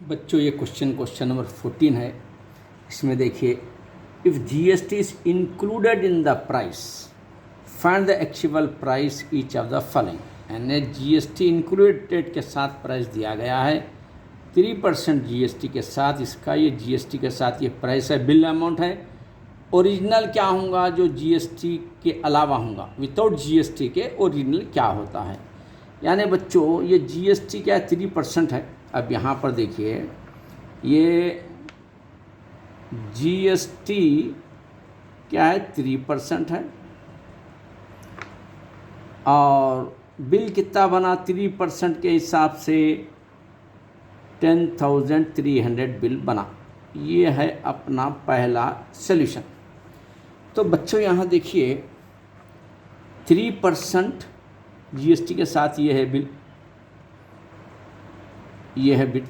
बच्चों ये question number 14 है। इसमें देखिए, if GST is included in the price find the actual price each of the following. यानी जीएसटी इंक्लूडेड के साथ प्राइस दिया गया है 3% जीएसटी के साथ, इसका ये जीएसटी के साथ ये प्राइस है, बिल अमाउंट है। ओरिजिनल क्या होगा जो जीएसटी के अलावा होगा, विदाउट जीएसटी के ओरिजिनल क्या होता है। यानी बच्चों ये जीएसटी क्या है 3% है। अब यहाँ पर देखिए ये जीएसटी क्या है 3% है और बिल कितना बना 3% के हिसाब से 10,300 बिल बना। ये है अपना पहला सॉल्यूशन। तो बच्चों यहाँ देखिए 3% जीएसटी के साथ ये है बिल, ये है बिल।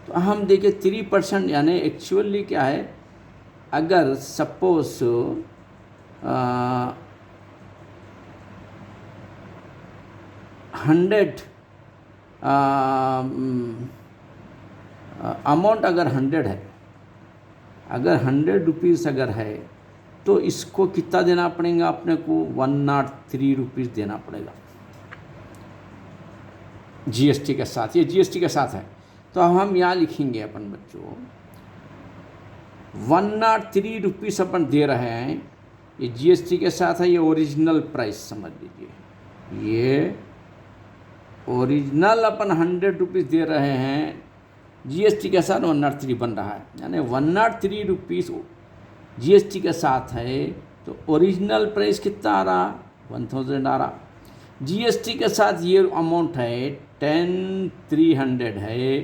तो हम देखें 3% यानी एक्चुअली क्या है, अगर सपोज 100 अमाउंट अगर 100 है, अगर 100 रुपीज़ अगर है तो इसको कितना देना पड़ेगा अपने को 103 रुपीज़ देना पड़ेगा जीएसटी के साथ। ये जीएसटी के साथ है। तो हम यहाँ लिखेंगे अपन बच्चों 103 रुपीज़ अपन दे रहे हैं, ये जीएसटी के साथ है। ये ओरिजिनल प्राइस समझ लीजिए, ये ओरिजिनल अपन 100 रुपीज़ दे रहे हैं, जीएसटी के साथ 103 बन रहा है। यानी 103 रुपीज़ जीएसटी के साथ है तो ओरिजिनल प्राइस कितना आ रहा, 1000 आ रहा। जीएसटी के साथ ये अमाउंट है 10,300 है,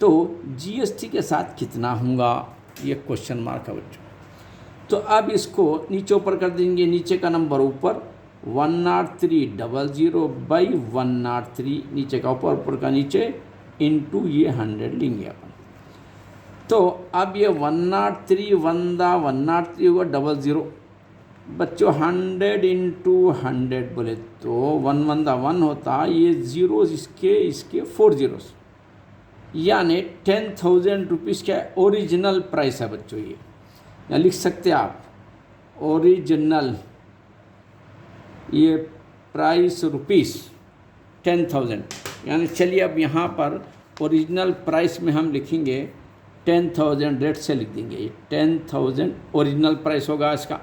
तो जीएसटी के साथ कितना होगा, ये क्वेश्चन मार्क है बच्चों। तो अब इसको नीचे ऊपर कर देंगे, नीचे का नंबर ऊपर 103,000 बाई 103, नीचे का ऊपर, ऊपर का नीचे, इंटू ये 100 लेंगे अपन। तो अब ये 103 103 होगा 00 बच्चों, 100 इंटू 100 बोले तो 1 1 होता, ये जीरोस इसके 4 जीरोस, यानी 10,000 रुपीज़ क्या ओरिजिनल प्राइस है बच्चों। ये या लिख सकते हैं आप ओरिजिनल, ये प्राइस रुपीज़ 10,000। यानी चलिए अब यहाँ पर ओरिजिनल प्राइस में हम लिखेंगे 10,000, रेट से लिख देंगे, ये 10,000 ओरिजिनल प्राइस होगा इसका।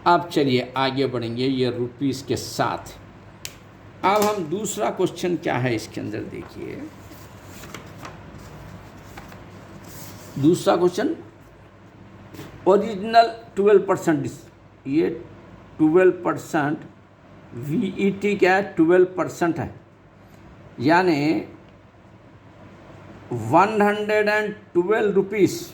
अब चलिए आगे बढ़ेंगे ये रुपीज़ के साथ। अब हम दूसरा क्वेश्चन क्या है इसके अंदर देखिए, दूसरा क्वेश्चन ओरिजिनल 12%, ये 12% वीईटी क्या है 12% है, यानी 112 रुपीज़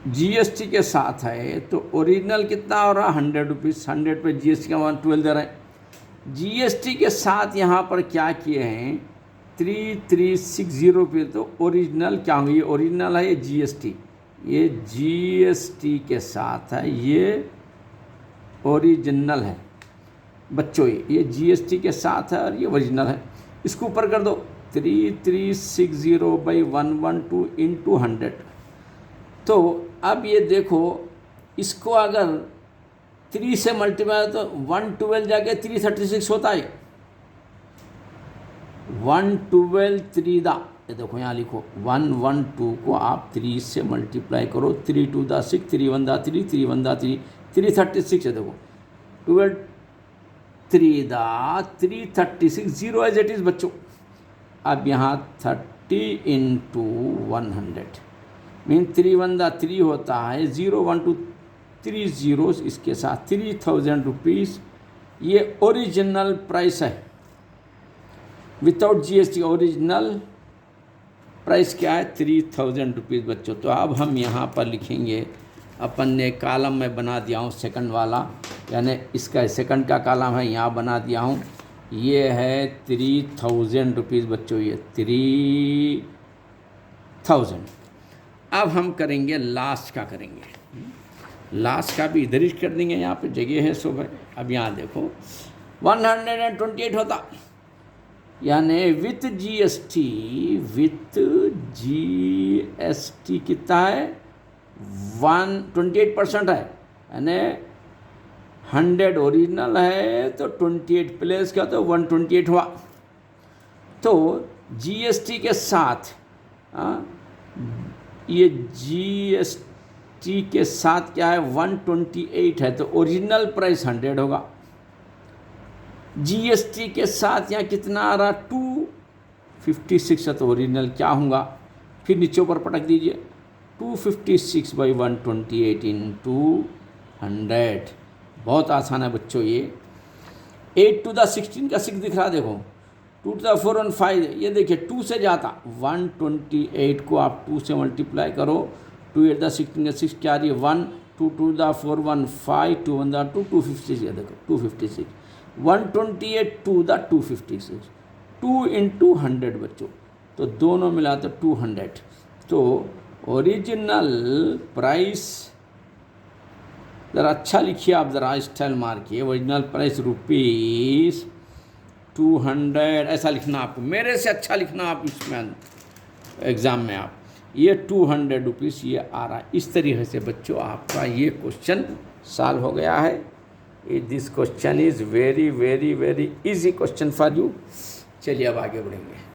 जीएसटी के साथ है तो ओरिजिनल कितना हो रहा 100 रुपीज़, 100 पे जीएसटी का 112 दे रहे हैं। जीएसटी के साथ यहाँ पर क्या किए हैं 3360 रुपये, तो ओरिजिनल क्या होंगे, ये ओरिजिनल है, ये जीएसटी, ये जीएसटी के साथ है, ये ओरिजिनल है बच्चों। ये जीएसटी के साथ है और ये ओरिजिनल है। इसको ऊपर कर दो 3360 बाई 112 इंटू 100। तो अब ये देखो, इसको अगर 3 से मल्टीप्लाई तो 112 जाके 336 होता है, 112 3 दा, ये देखो यहाँ लिखो 112 को आप 3 से मल्टीप्लाई करो, 3 2 दा 6, 3 1 दा 3, 3 1 दा 3, 336 है। देखो 12 3 दा 336, 0 एज इट इज़ बच्चों। अब यहाँ 30 इंटू 100 मीन 3 1 दा 3 होता है, 0 1 2 3 जीरोस इसके साथ 3,000 रुपीज़, ये ओरिजिनल प्राइस है विदाउट जीएसटी। ओरिजिनल प्राइस क्या है 3,000 रुपीज़ बच्चों। तो अब हम यहाँ पर लिखेंगे, अपन ने कॉलम में बना दिया हूँ सेकंड वाला, यानी इसका सेकंड का कॉलम है यहाँ बना दिया हूँ, ये है 3,000 रुपीज़ बच्चों, ये 3,000। अब हम करेंगे लास्ट का, करेंगे लास्ट का भी इधर ही कर देंगे, यहाँ पे जगह है सो भाई। अब यहाँ देखो 128 होता, यानी विथ जीएसटी कितना है 128% है, यानी 100 ओरिजिनल है तो 28 प्लस का तो 128 हुआ। तो जीएसटी के साथ ये जीएसटी के साथ क्या है 128 है, तो ओरिजिनल प्राइस 100 होगा। जीएसटी के साथ यहाँ कितना आ रहा 256 है, तो ओरिजिनल क्या होगा, फिर नीचे ऊपर पटक दीजिए 256 बाई 128 इंटू 100। बहुत आसान है बच्चों ये। 8 to the 16 का 6 दिख रहा देखो, 2 to the 4 1 5, ये देखिए 2 से जाता 128 को आप 2 से मल्टीप्लाई करो, 2 8 the 16 का 6 क्या आ रही है 1, 2 2 the 4 1 5, 2 1 the 2 256, ये देखो 256, 128 2 the 256, 2 into 100 बच्चों, तो दोनों मिला तो 200। तो ओरिजिनल प्राइस ज़रा अच्छा लिखिए आप, ज़रा स्टाइल मार्किए, ओरिजिनल प्राइस रुपीज़ 200, ऐसा लिखना आपको, मेरे से अच्छा लिखना आप इसमें एग्ज़ाम में। आप ये 200 रुपीज़ ये आ रहा है। इस तरीके से बच्चों आपका ये क्वेश्चन सॉल्व हो गया है। This question is very very very easy question for you. चलिए अब आगे बढ़ेंगे।